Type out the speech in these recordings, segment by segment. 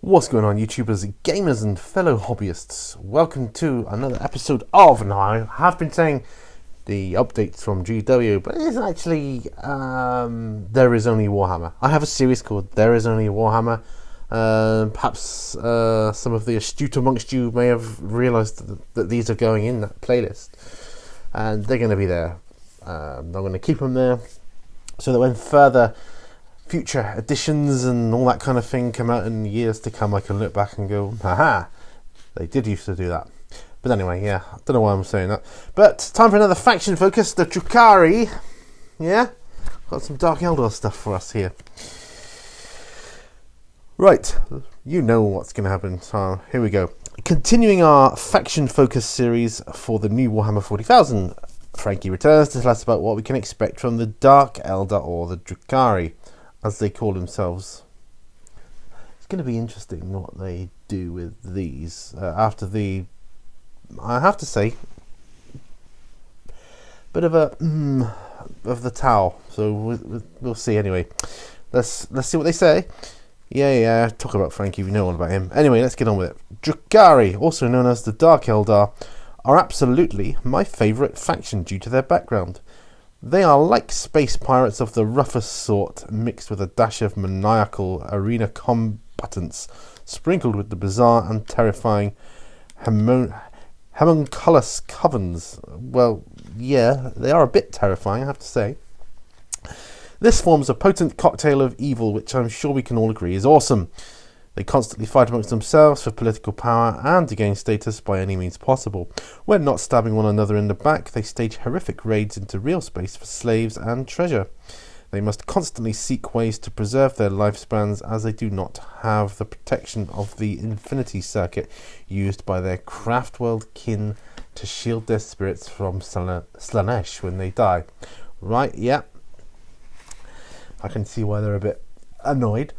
What's going on, YouTubers, gamers and fellow hobbyists? Welcome to another episode of, now I have been saying the updates from GW, but it's actually There Is Only Warhammer. I have a series called There Is Only Warhammer. Perhaps some of the astute amongst you may have realised that these are going in that playlist, and they're going to be there. I'm going to keep them there so that when further future editions and all that kind of thing come out in years to come, I can look back and go, haha, they did used to do that. But anyway, yeah, I don't know why I'm saying that. But time for another faction focus, the Drukhari. Yeah, got some Dark Eldar stuff for us here. Right, you know what's going to happen, so here we go. Continuing our faction focus series for the new Warhammer 40,000, Frankie returns to tell us about what we can expect from the Dark Eldar, or the Drukhari, as they call themselves. It's going to be interesting what they do with these after the, I have to say, bit of a of the towel. So we'll see anyway. Let's see what they say. Yeah. Talk about Frankie. We know all about him. Anyway, let's get on with it. Drukhari, also known as the Dark Eldar, are absolutely my favourite faction due to their background. They are like space pirates of the roughest sort, mixed with a dash of maniacal arena combatants, sprinkled with the bizarre and terrifying homunculus covens. Well, yeah, they are a bit terrifying, I have to say. This forms a potent cocktail of evil, which I'm sure we can all agree is awesome. They constantly fight amongst themselves for political power and to gain status by any means possible. When not stabbing one another in the back, they stage horrific raids into real space for slaves and treasure. They must constantly seek ways to preserve their lifespans, as they do not have the protection of the infinity circuit used by their craft-world kin to shield their spirits from Slanesh when they die. Right, yeah. I can see why they're a bit annoyed.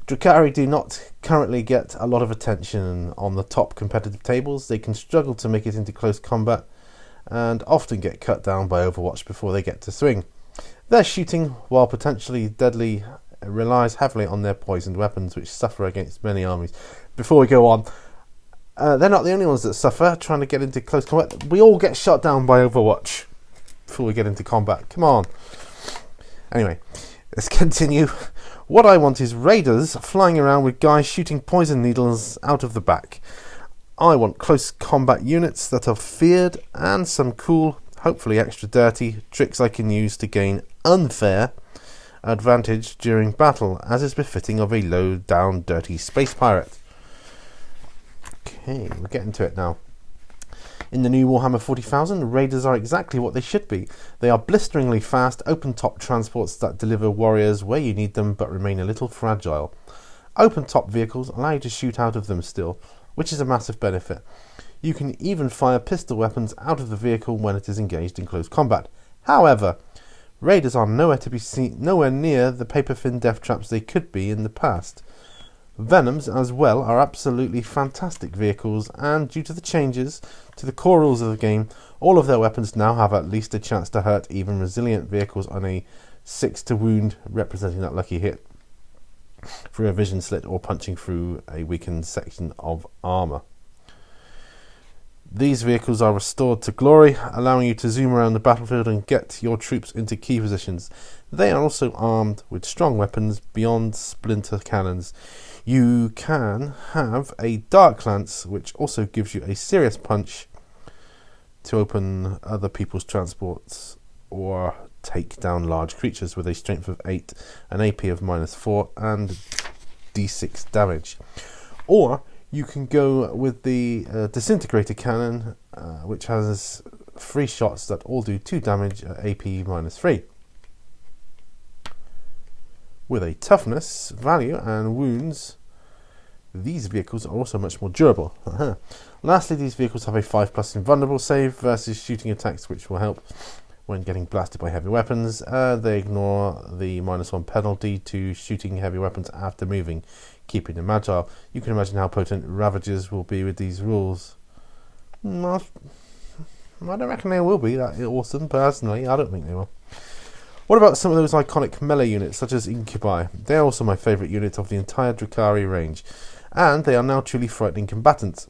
Drukhari do not currently get a lot of attention on the top competitive tables. They can struggle to make it into close combat and often get cut down by Overwatch before they get to swing. Their shooting, while potentially deadly, relies heavily on their poisoned weapons, which suffer against many armies. Before we go on, they're not the only ones that suffer trying to get into close combat. We all get shot down by Overwatch before we get into combat. Come on. Anyway, let's continue. What I want is raiders flying around with guys shooting poison needles out of the back. I want close combat units that are feared and some cool, hopefully extra dirty, tricks I can use to gain unfair advantage during battle, as is befitting of a low-down, dirty space pirate. Okay, we're getting to it now. In the new Warhammer 40,000, raiders are exactly what they should be. They are blisteringly fast, open-top transports that deliver warriors where you need them but remain a little fragile. Open-top vehicles allow you to shoot out of them still, which is a massive benefit. You can even fire pistol weapons out of the vehicle when it is engaged in close combat. However, raiders are nowhere near the paper-thin death traps they could be in the past. Venoms as well are absolutely fantastic vehicles, and due to the changes to the core rules of the game, all of their weapons now have at least a chance to hurt even resilient vehicles on a 6 to wound, representing that lucky hit through a vision slit or punching through a weakened section of armour. These vehicles are restored to glory, allowing you to zoom around the battlefield and get your troops into key positions. They are also armed with strong weapons beyond splinter cannons. You can have a Dark Lance, which also gives you a serious punch to open other people's transports or take down large creatures with a strength of 8, an AP of -4 and D6 damage. Or you can go with the Disintegrator Cannon, which has 3 shots that all do 2 damage at AP -3. With a toughness value and wounds, these vehicles are also much more durable. Lastly, these vehicles have a 5+ invulnerable save versus shooting attacks, which will help when getting blasted by heavy weapons. They ignore the -1 penalty to shooting heavy weapons after moving, keeping them agile. You can imagine how potent Ravagers will be with these rules. I don't reckon they will be that awesome, personally. I don't think they will. What about some of those iconic melee units, such as Incubi? They're also my favourite unit of the entire Drukhari range, and they are now truly frightening combatants.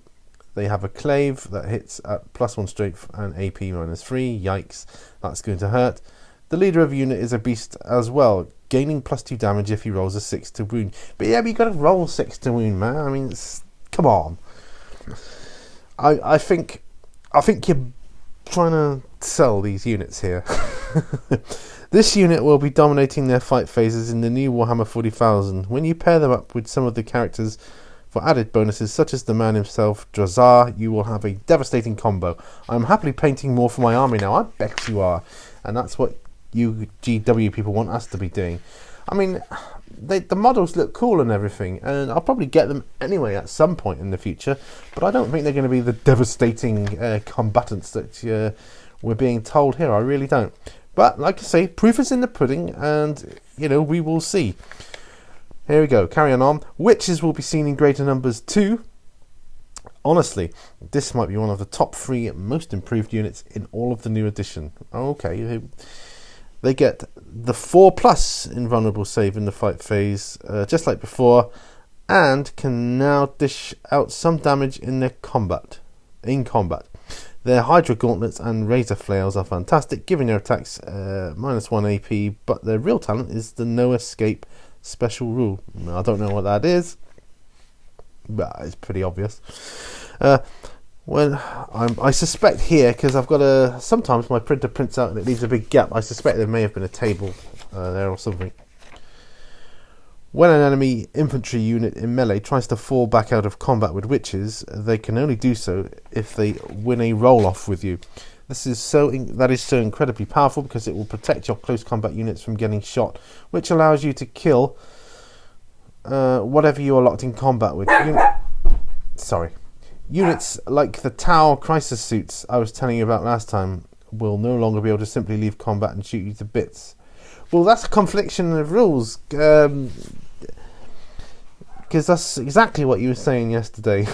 They have a clave that hits at +1 strength and AP -3. Yikes, that's going to hurt. The leader of the unit is a beast as well, gaining +2 damage if he rolls a 6 to wound. But yeah, but you got to roll 6 to wound, man. I mean, come on. I think you're trying to sell these units here. This unit will be dominating their fight phases in the new Warhammer 40,000. When you pair them up with some of the characters for added bonuses, such as the man himself, Drukhari, you will have a devastating combo. I'm happily painting more for my army now. I bet you are. And that's what you GW people want us to be doing. I mean, the models look cool and everything, and I'll probably get them anyway at some point in the future, but I don't think they're going to be the devastating combatants that we're being told here. I really don't. But like I say, proof is in the pudding, and we will see. Here we go, carrying on. Witches will be seen in greater numbers too. Honestly, this might be one of the top 3 most improved units in all of the new edition. Okay, they get the 4+ invulnerable save in the fight phase, just like before, and can now dish out some damage in combat. Their Hydra Gauntlets and Razor Flails are fantastic, giving their attacks -1 AP, but their real talent is the No Escape special rule. I don't know what that is, but it's pretty obvious. I suspect here, because I've got sometimes my printer prints out and it leaves a big gap. I suspect there may have been a table there or something. When an enemy infantry unit in melee tries to fall back out of combat with witches, they can only do so if they win a roll-off with you. That is so incredibly powerful because it will protect your close combat units from getting shot, which allows you to kill whatever you are locked in combat with. Units like the Tau crisis suits I was telling you about last time will no longer be able to simply leave combat and shoot you to bits. Well, that's a confliction of rules, because that's exactly what you were saying yesterday.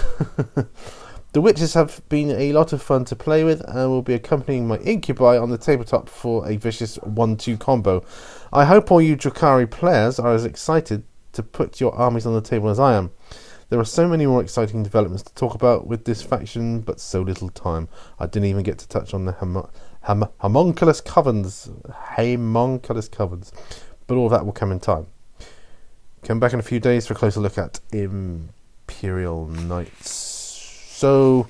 The witches have been a lot of fun to play with and will be accompanying my Incubi on the tabletop for a vicious 1-2 combo. I hope all you Drukhari players are as excited to put your armies on the table as I am. There are so many more exciting developments to talk about with this faction, but so little time. I didn't even get to touch on the homunculus covens, but all of that will come in time. Come back in a few days for a closer look at Imperial Knights. So,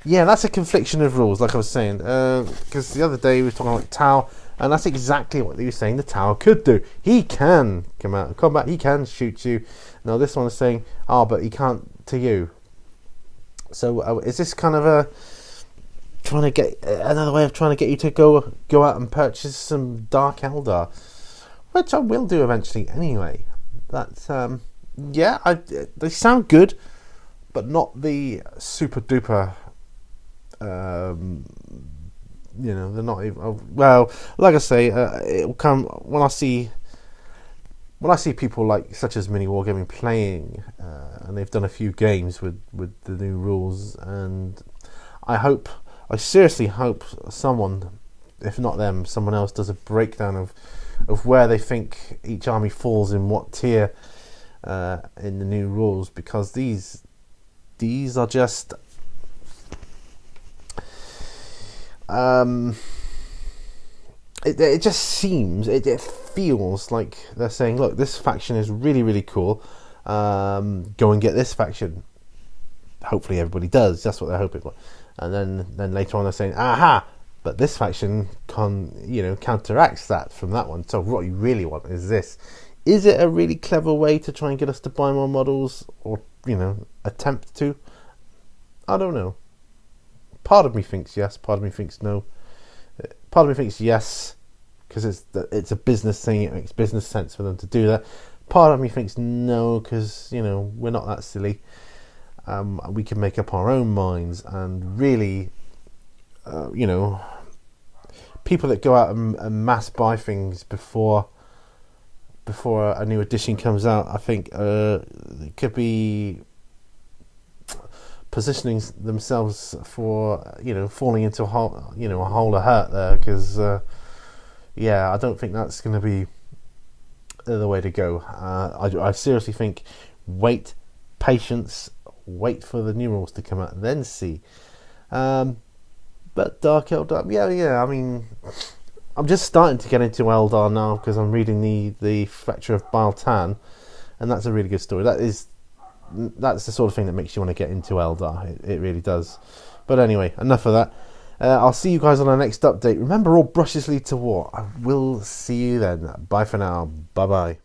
yeah, that's a confliction of rules, like I was saying, because the other day we were talking about Tau, and that's exactly what they were saying the Tau could do. He can come out of combat, he can shoot you. Now this one is saying, but he can't to you. So is this kind of trying to get another way of trying to get you to go out and purchase some Dark Eldar, which I will do eventually anyway. That's they sound good, but not the super duper. They're not even. Well, like I say, it will come when I see people like such as Mini Wargaming playing, and they've done a few games with the new rules, and I seriously hope someone, if not them, someone else does a breakdown of where they think each army falls in what tier in the new rules, because these are just it just seems, it feels like they're saying, look, this faction is really, really cool, go and get this faction. Hopefully everybody does, that's what they're hoping for. And then later on they're saying, aha, but this faction counteracts that from that one. So what you really want is this. Is it a really clever way to try and get us to buy more models, or attempt to? I don't know. Part of me thinks yes, part of me thinks no. Part of me thinks yes, because it's a business thing, it makes business sense for them to do that. Part of me thinks no, because we're not that silly. We can make up our own minds, and really, people that go out and mass buy things before a new edition comes out, I think it could be positioning themselves for falling into a hole of hurt there, because yeah, I don't think that's going to be the way to go. I seriously think patience, wait for the numerals to come out, then see. But Dark Eldar, yeah. I mean, I'm just starting to get into Eldar now because I'm reading the Fracture of Baltan, and that's a really good story. That's the sort of thing that makes you want to get into Eldar. It really does. But anyway, enough of that. I'll see you guys on our next update. Remember, all brushes lead to war. I will see you then. Bye for now. Bye bye.